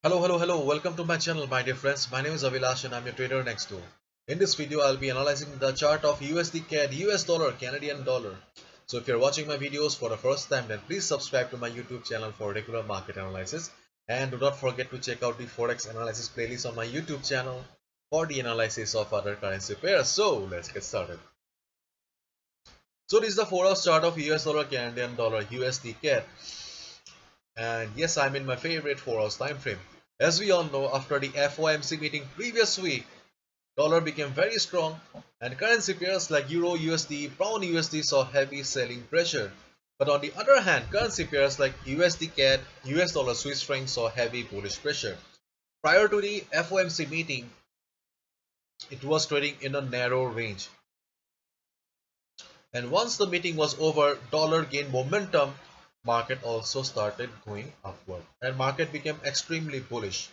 Hello. Welcome to my channel, my dear friends. My name is Avilash and I'm your trader next door. In this video, I'll be analyzing the chart of USD CAD, US dollar, Canadian dollar. So if you're watching my videos for the first time, then please subscribe to my YouTube channel for regular market analysis. And do not forget to check out the Forex analysis playlist on my YouTube channel for the analysis of other currency pairs. So let's get started. So this is the 4 hour chart of US dollar, Canadian dollar, USD CAD. And yes, I'm in my favorite 4 hours time frame. As we all know, after the FOMC meeting previous week, dollar became very strong and currency pairs like Euro USD, Pound USD saw heavy selling pressure. But on the other hand, currency pairs like USD CAD, US dollar, Swiss franc saw heavy bullish pressure. Prior to the FOMC meeting, it was trading in a narrow range. And once the meeting was over, dollar gained momentum, market also started going upward and market became extremely bullish.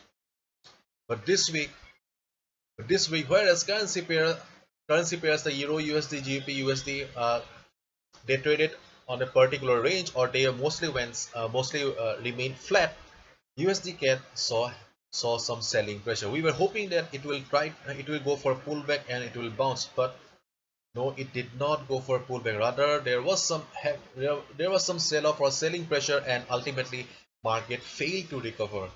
But this week, whereas currency pairs the Euro USD, GBP USD, they traded on a particular range or they mostly remained flat. USD CAD saw some selling pressure. We were hoping that it will go for a pullback and it will bounce, but no, it did not go for a pullback. Rather, there was some sell-off or selling pressure, and ultimately, market failed to recover.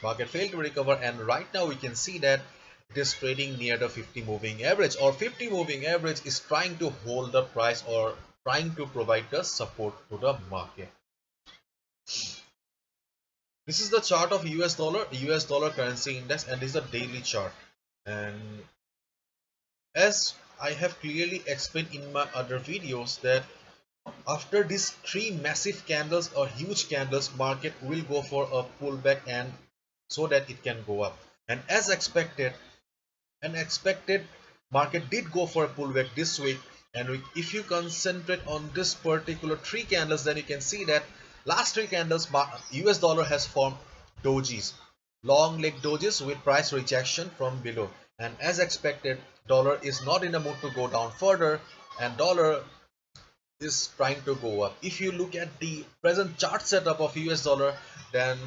Market failed to recover, and right now we can see that it is trading near the 50 moving average, or 50 moving average is trying to hold the price or trying to provide the support to the market. This is the chart of US dollar currency index, and this is a daily chart. And as I have clearly explained in my other videos that after these three massive candles or huge candles, market will go for a pullback and so that it can go up. And as expected, market did go for a pullback this week. And if you concentrate on this particular three candles, then you can see that last three candles, US dollar has formed dojis, long leg dojis with price rejection from below. And as expected, dollar is not in the mood to go down further, and dollar is trying to go up. If you look at the present chart setup of US dollar, then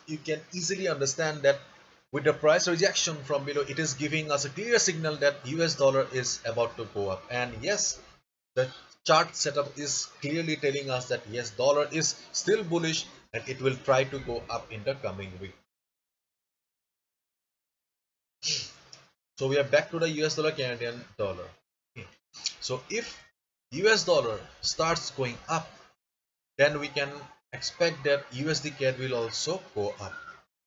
you can easily understand that with the price rejection from below, it is giving us a clear signal that US dollar is about to go up. And yes, the chart setup is clearly telling us that yes, dollar is still bullish and it will try to go up in the coming week. So we are back to the US dollar, Canadian dollar. Okay. So if US dollar starts going up, then we can expect that USD CAD will also go up.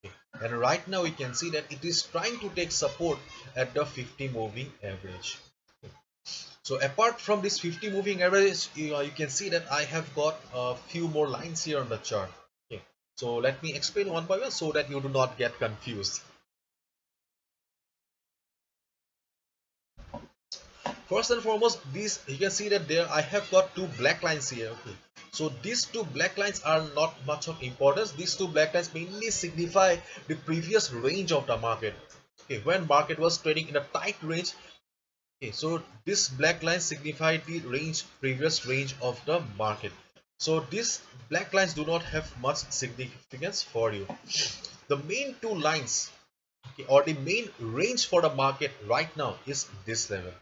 Okay. And right now we can see that it is trying to take support at the 50 moving average. Okay. So apart from this 50 moving average, you can see that I have got a few more lines here on the chart. Okay. So let me explain one by one so that you do not get confused. First and foremost, these you can see that there I have got two black lines here. Okay. So these two black lines are not much of importance. These two black lines mainly signify the previous range of the market. Okay, when market was trading in a tight range. Okay, so this black line signify the previous range of the market. So these black lines do not have much significance for you. The main two lines, okay, or the main range for the market right now is this level.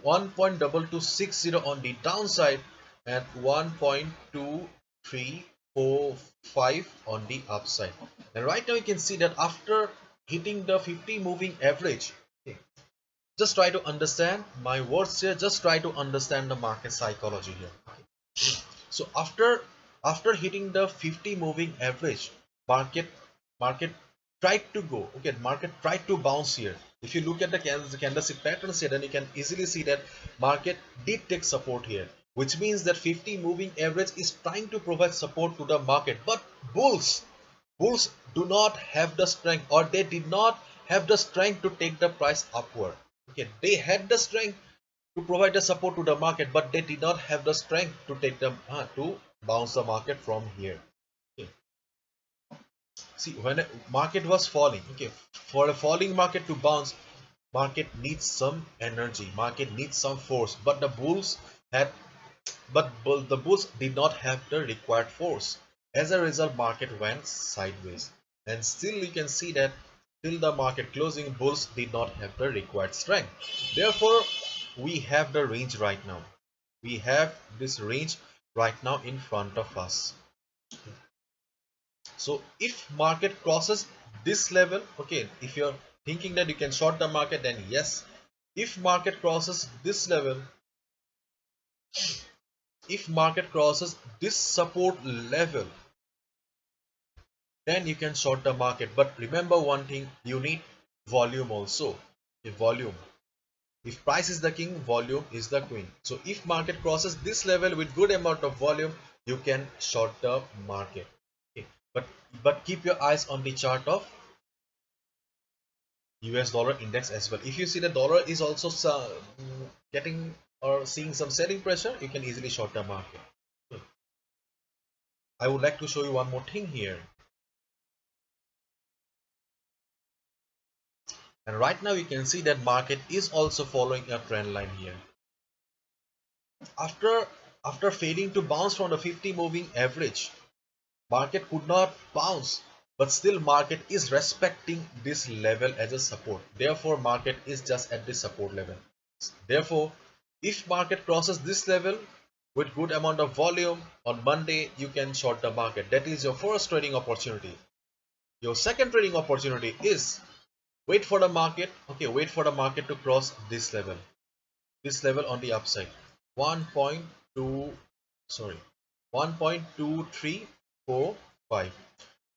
1.2260 on the downside and 1.2345 on the upside. And right now you can see that after hitting the 50 moving average, okay, just try to understand my words here, just try to understand the market psychology here. Okay. So after hitting the 50 moving average, market tried to go, okay, market tried to bounce here. If you look at the candlestick patterns here, then you can easily see that market did take support here, which means that 50 moving average is trying to provide support to the market. But bulls do not have the strength, or they did not have the strength to take the price upward. Okay, they had the strength to provide the support to the market, but they did not have the strength to take them to bounce the market from here. Okay. See, when a market was falling, okay, for a falling market to bounce, market needs some energy, market needs some force, but the bulls did not have the required force. As a result, market went sideways, and still you can see that till the market closing, bulls did not have the required strength. Therefore, we have the range right now. We have this range right now in front of us. So if market crosses this level, okay, if you're thinking that you can short the market, then yes. If market crosses this level, if market crosses this support level, then you can short the market. But remember one thing, you need volume also. If volume, if price is the king, volume is the queen. So if market crosses this level with good amount of volume, you can short the market. Okay. But keep your eyes on the chart of US dollar index as well. If you see the dollar is also getting or seeing some selling pressure, you can easily short the market. I would like to show you one more thing here. And right now you can see that market is also following a trend line here. After failing to bounce from the 50 moving average, market could not bounce, but still market is respecting this level as a support. Therefore market is just at this support level. Therefore, if market crosses this level with good amount of volume on Monday, you can short the market. That is your first trading opportunity. Your second trading opportunity is wait for the market. Okay, wait for the market to cross this level. This level on the upside. 1.2 sorry 1.2345.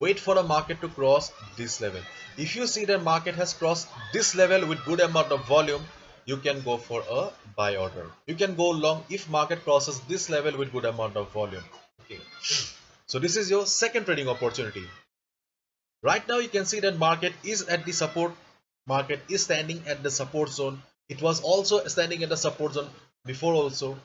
Wait for the market to cross this level. If you see the market has crossed this level with good amount of volume, you can go for a buy order. You can go long if market crosses this level with good amount of volume. Okay, so this is your second trading opportunity. Right now you can see that market is at the support. Market is standing at the support zone. It was also standing at the support zone before also.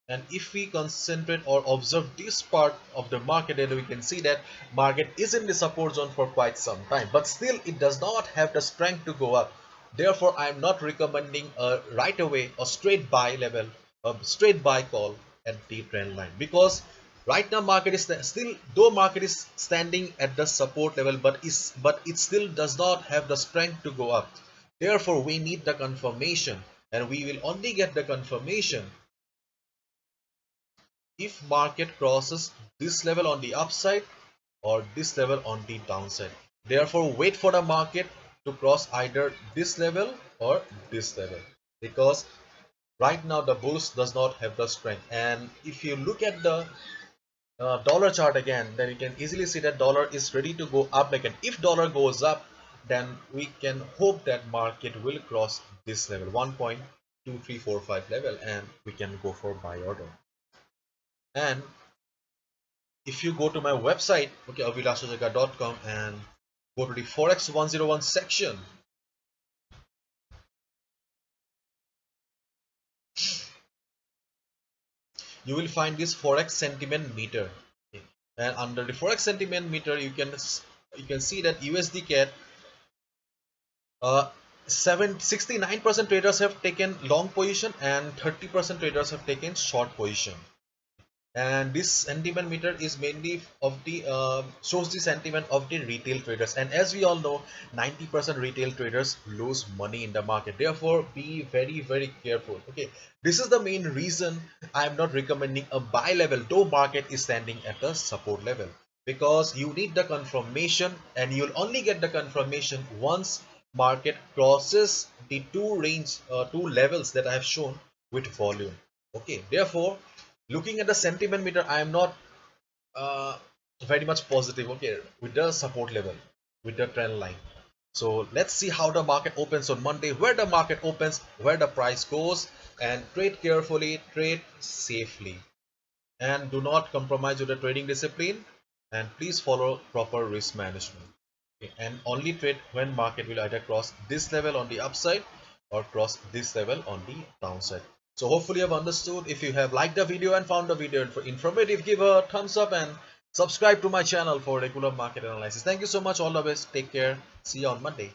And if we concentrate or observe this part of the market, then we can see that market is in the support zone for quite some time, but still it does not have the strength to go up. Therefore I am not recommending a right away or straight buy level, a straight buy call at the trend line, because right now market is still, though market is standing at the support level, but it still does not have the strength to go up. Therefore we need the confirmation, and we will only get the confirmation if market crosses this level on the upside or this level on the downside. Therefore wait for the market to cross either this level or this level, because right now the bulls does not have the strength. And if you look at the dollar chart again, then you can easily see that dollar is ready to go up again. If dollar goes up, then we can hope that market will cross this level, 1.2345 level, and we can go for buy order. And if you go to my website, okay, avilasojaka.com, and go to the Forex 101 section, you will find this Forex sentiment meter. Okay. And under the Forex sentiment meter, you can see that USD CAD, 69% traders have taken long position and 30% traders have taken short position. And this sentiment meter is mainly of the shows the sentiment of the retail traders, and as we all know, 90% retail traders lose money in the market. Therefore be very careful. Okay, this is the main reason I am not recommending a buy level though market is standing at the support level, because you need the confirmation, and you'll only get the confirmation once market crosses the two levels that I have shown with volume. Okay, therefore looking at the sentiment meter, I am not very much positive, okay, with the support level, with the trend line. So let's see how the market opens on Monday, where the market opens, where the price goes, and trade carefully, trade safely, and do not compromise with the trading discipline, and please follow proper risk management. Okay, and only trade when market will either cross this level on the upside or cross this level on the downside. So hopefully you have understood. If you have liked the video and found the video informative, give a thumbs up and subscribe to my channel for regular market analysis. Thank you so much. All the best. Take care. See you on Monday.